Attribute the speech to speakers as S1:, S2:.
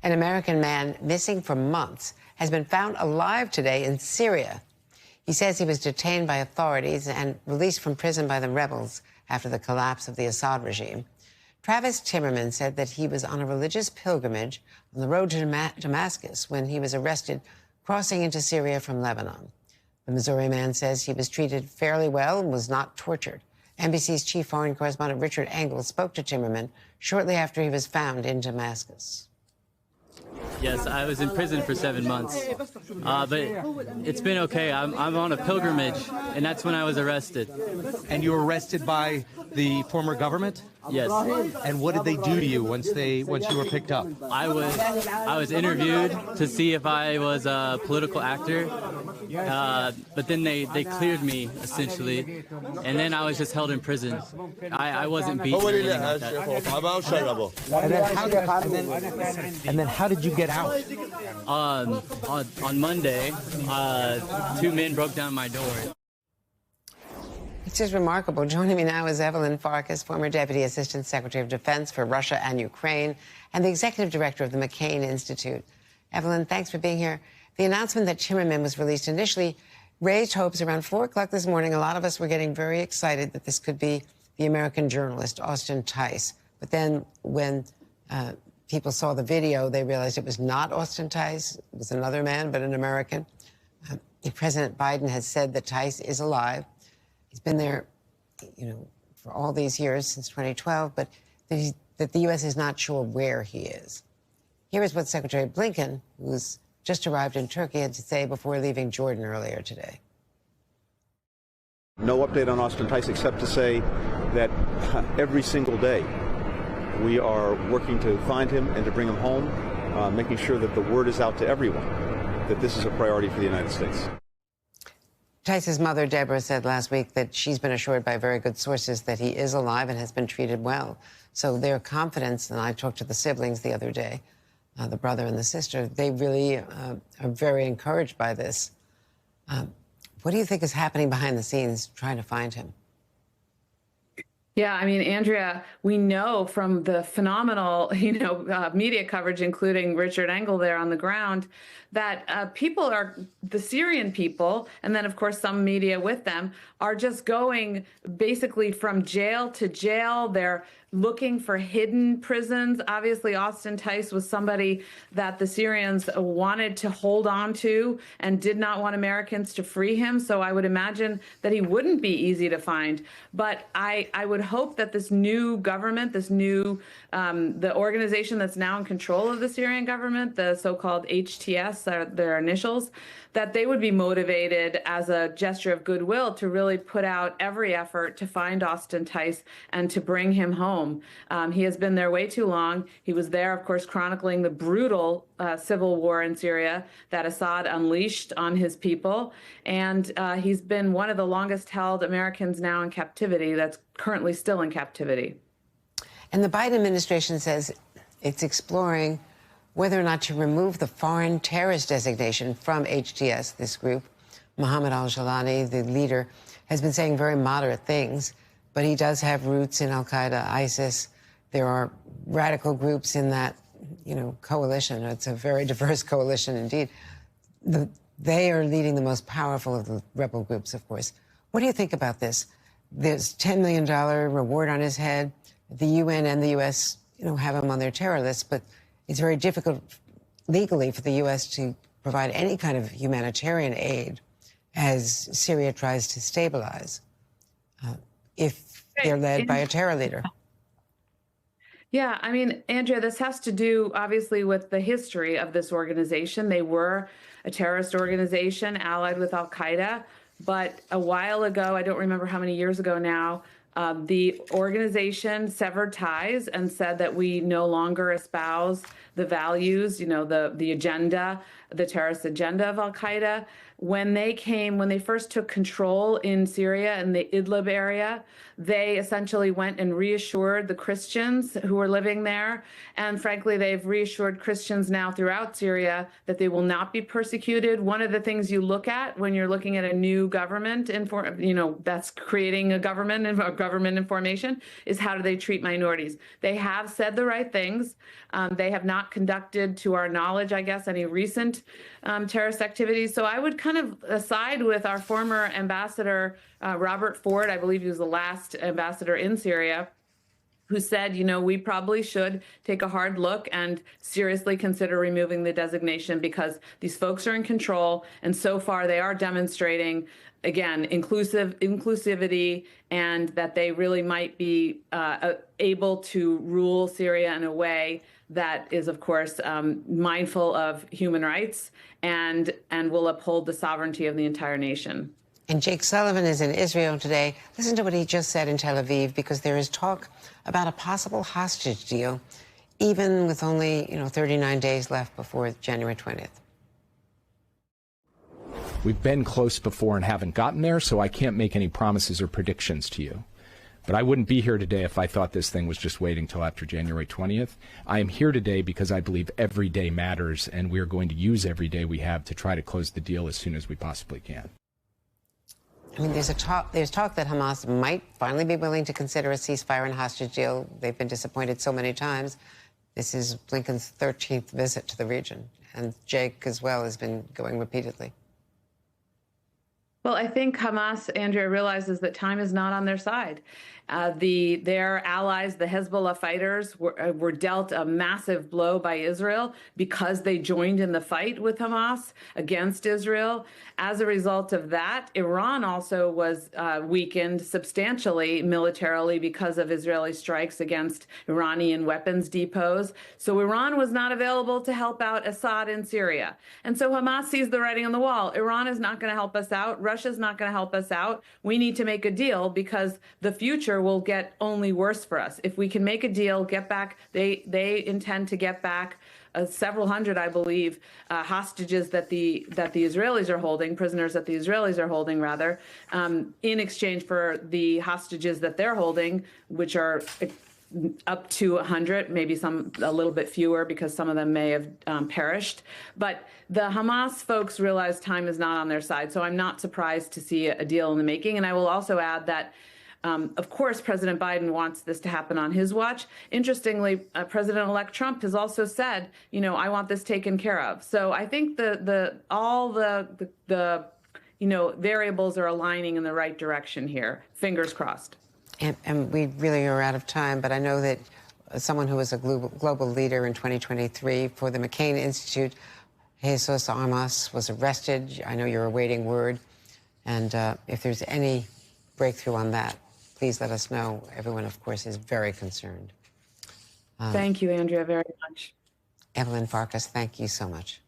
S1: An American man missing for months has been found alive today in Syria. He says he was detained by authorities and released from prison by the rebels after the collapse of the Assad regime. Travis Timmerman said that he was on a religious pilgrimage on the road to Damascus when he was arrested crossing into Syria from Lebanon. The Missouri man says he was treated fairly well and was not tortured. NBC's chief foreign correspondent Richard Engel spoke to Timmerman shortly after he was found in Damascus.
S2: Yes, I was in prison for 7 months, but it's been okay. I'm on a pilgrimage, and that's when I was arrested.
S3: And you were arrested by the former government?
S2: Yes.
S3: And what did they do to you once you were picked up?
S2: I was interviewed to see if I was a political actor, but then they cleared me, essentially, and then I was just held in prison. I wasn't beaten or anything like that.
S3: And then how did you get out?
S2: On Monday, 2 men broke down my door.
S1: It's just remarkable. Joining me now is Evelyn Farkas, former Deputy Assistant Secretary of Defense for Russia and Ukraine, and the Executive Director of the McCain Institute. Evelyn, thanks for being here. The announcement that Timmerman was released initially raised hopes. Around 4 o'clock this morning, a lot of us were getting very excited that this could be the American journalist, Austin Tice. But then when people saw the video, they realized it was not Austin Tice. It was another man, but an American. President Biden has said that Tice is alive. He's been there, for all these years, since 2012, but that the U.S. is not sure where he is. Here is what Secretary Blinken, who's just arrived in Turkey, had to say before leaving Jordan earlier today.
S4: No update on Austin Tice except to say that every single day we are working to find him and to bring him home, making sure that the word is out to everyone that this is a priority for the United States.
S1: Tice's mother, Deborah, said last week that she's been assured by very good sources that he is alive and has been treated well. So their confidence, and I talked to the siblings the other day, the brother and the sister, they really are very encouraged by this. What do you think is happening behind the scenes trying to find him?
S5: Yeah, I mean, Andrea, we know from the phenomenal, media coverage, including Richard Engel there on the ground, that the Syrian people, and then, of course, some media with them, are just going basically from jail to jail. They're looking for hidden prisons. Obviously, Austin Tice was somebody that the Syrians wanted to hold on to and did not want Americans to free him. So I would imagine that he wouldn't be easy to find. But I would hope that this new government, the organization that's now in control of the Syrian government, the so-called HTS, their initials, that they would be motivated as a gesture of goodwill to really put out every effort to find Austin Tice and to bring him home. He has been there way too long. He was there, of course, chronicling the brutal civil war in Syria that Assad unleashed on his people. And he's been one of the longest held Americans now in captivity, that's currently still in captivity.
S1: And the Biden administration says it's exploring whether or not to remove the foreign terrorist designation from HTS, this group. Mohammed al-Jalani, the leader, has been saying very moderate things, but he does have roots in al-Qaeda, ISIS. There are radical groups in that, coalition. It's a very diverse coalition indeed. They are leading the most powerful of the rebel groups, of course. What do you think about this? There's $10 million reward on his head. The UN and the U.S., have him on their terror list, but it's very difficult legally for the U.S. to provide any kind of humanitarian aid as Syria tries to stabilize if they're led by a terror leader.
S5: Yeah, I mean, Andrea, this has to do, obviously, with the history of this organization. They were a terrorist organization allied with al-Qaeda. But a while ago, I don't remember how many years ago now, the organization severed ties and said that we no longer espouse the values, the agenda, the terrorist agenda of al-Qaeda. When they first took control in Syria in the Idlib area, they essentially went and reassured the Christians who were living there. And frankly, they've reassured Christians now throughout Syria that they will not be persecuted. One of the things you look at when you're looking at a new government, that's creating a government and a government information, is how do they treat minorities? They have said the right things. They have not conducted, to our knowledge, I guess, any recent terrorist activities. So I would kind of side with our former ambassador, Robert Ford. I believe he was the last ambassador in Syria, who said, you know, we probably should take a hard look and seriously consider removing the designation because these folks are in control. And so far they are demonstrating, again, inclusivity, and that they really might be able to rule Syria in a way that is, of course, mindful of human rights and will uphold the sovereignty of the entire nation.
S1: And Jake Sullivan is in Israel today. Listen to what he just said in Tel Aviv, because there is talk about a possible hostage deal, even with only, 39 days left before January 20th.
S6: We've been close before and haven't gotten there, so I can't make any promises or predictions to you. But I wouldn't be here today if I thought this thing was just waiting till after January 20th. I am here today because I believe every day matters, and we are going to use every day we have to try to close the deal as soon as we possibly can.
S1: I mean, there's talk that Hamas might finally be willing to consider a ceasefire and hostage deal. They've been disappointed so many times. This is Blinken's 13th visit to the region, and Jake as well has been going repeatedly.
S5: Well, I think Hamas, Andrea, realizes that time is not on their side. Their allies, the Hezbollah fighters, were dealt a massive blow by Israel because they joined in the fight with Hamas against Israel. As a result of that, Iran also was weakened substantially militarily because of Israeli strikes against Iranian weapons depots. So Iran was not available to help out Assad in Syria. And so Hamas sees the writing on the wall. Iran is not going to help us out. Russia's not going to help us out. We need to make a deal because the future will get only worse for us. If we can make a deal, get back, they intend to get back several hundred, I believe, hostages that the Israelis are holding, prisoners that the Israelis are holding, rather, in exchange for the hostages that they're holding, which are up to 100, maybe some a little bit fewer because some of them may have perished. But the Hamas folks realize time is not on their side. So I'm not surprised to see a deal in the making. And I will also add that, of course, President Biden wants this to happen on his watch. Interestingly, President-elect Trump has also said, I want this taken care of. So I think all the variables are aligning in the right direction here. Fingers crossed.
S1: And we really are out of time, but I know that someone who was a global leader in 2023 for the McCain Institute, Jesus Armas, was arrested. I know you're awaiting word. And if there's any breakthrough on that, please let us know. Everyone, of course, is very concerned.
S5: Thank you, Andrea, very much.
S1: Evelyn Farkas, thank you so much.